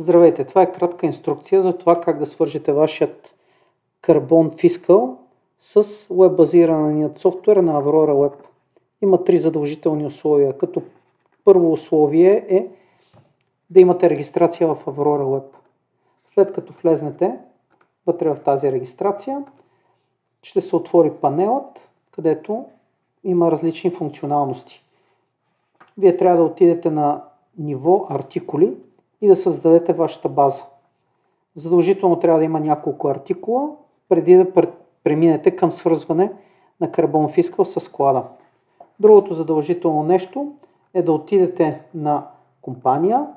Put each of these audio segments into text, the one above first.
Здравейте, това е кратка инструкция за това как да свържете вашият Carbon Fiscal с веб-базираният софтуер на Aurora Web. Има 3 задължителни условия, като първо условие е да имате регистрация в Aurora Web. След като влезнете вътре в тази регистрация, ще се отвори панелът, където има различни функционалности. Вие трябва да отидете на ниво артикули и да създадете вашата база. Задължително трябва да има няколко артикула, преди да преминете към свързване на Carbon Fiscal с склада. Другото задължително нещо е да отидете на компания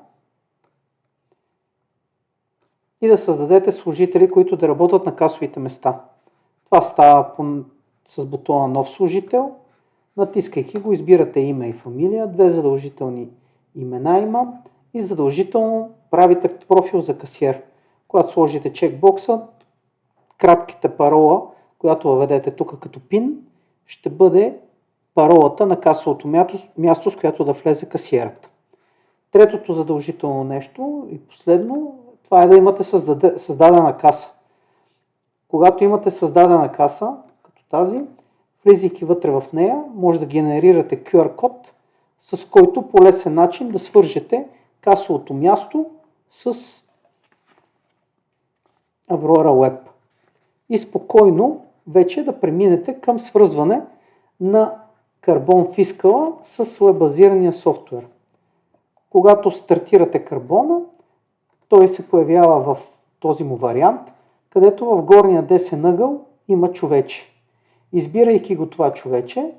и да създадете служители, които да работят на касовите места. Това става с бутона Нов служител. Натискайки го, избирате име и фамилия, 2 задължителни имена има и задължително правите профил за касиер. Когато сложите чекбокса, кратката парола, която въведете тук като пин, ще бъде паролата на касовото място, с която да влезе касиерът. Третото задължително нещо и последно, това е да имате създадена каса. Когато имате създадена каса, като тази, влизайки вътре в нея, може да генерирате QR код, с който по лесен начин да свържете касовото място с Aurora Web. И спокойно вече да преминете към свързване на Carbon Fiscal с веб-базирания софтуер. Когато стартирате Carbon, той се появява в този му вариант, където в горния десен ъгъл има човече. Избирайки го това човече,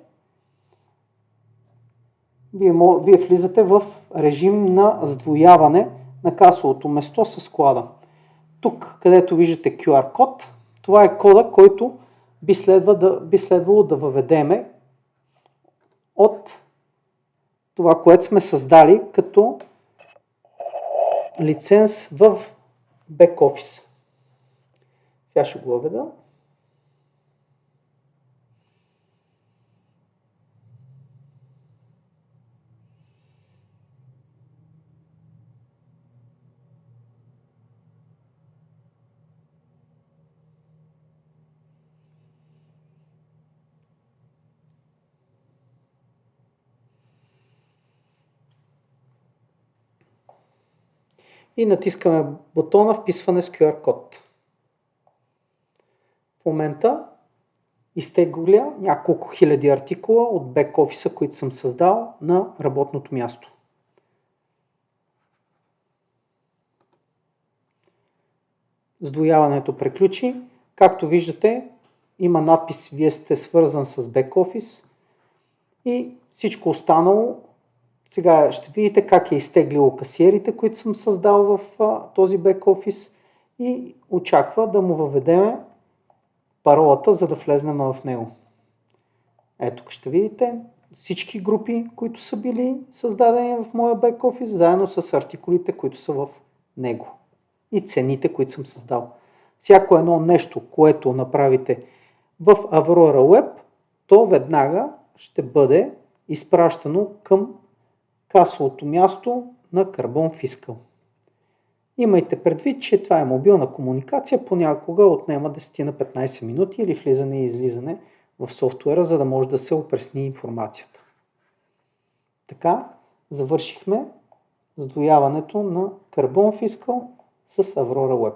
вие влизате в режим на сдвояване на касовото место с склада. Тук, където виждате QR код, това е кода, който би следвало да въведеме от това, което сме създали като лиценз в бек-офис. Сега ще го въведа. И натискаме бутона вписване с QR код. В момента изтегля няколко хиляди артикула от бек-офиса, които съм създал на работното място. Сдвояването приключи. Както виждате, има надпис "Вие сте свързан с бек-офис" и всичко останало. Сега ще видите как е изтеглило касиерите, които съм създал в този бек-офис и очаква да му въведем паролата, за да влезнем в него. Ето тук ще видите всички групи, които са били създадени в моя бек-офис, заедно с артикулите, които са в него и цените, които съм създал. Всяко едно нещо, което направите в Aurora Web, то веднага ще бъде изпращано към касовото място на Carbon Fiscal. Имайте предвид, че това е мобилна комуникация, понякога отнема 10 на 15 минути или влизане и излизане в софтуера, за да може да се опресни информацията. Така завършихме сдвояването на Carbon Fiscal с Aurora Web.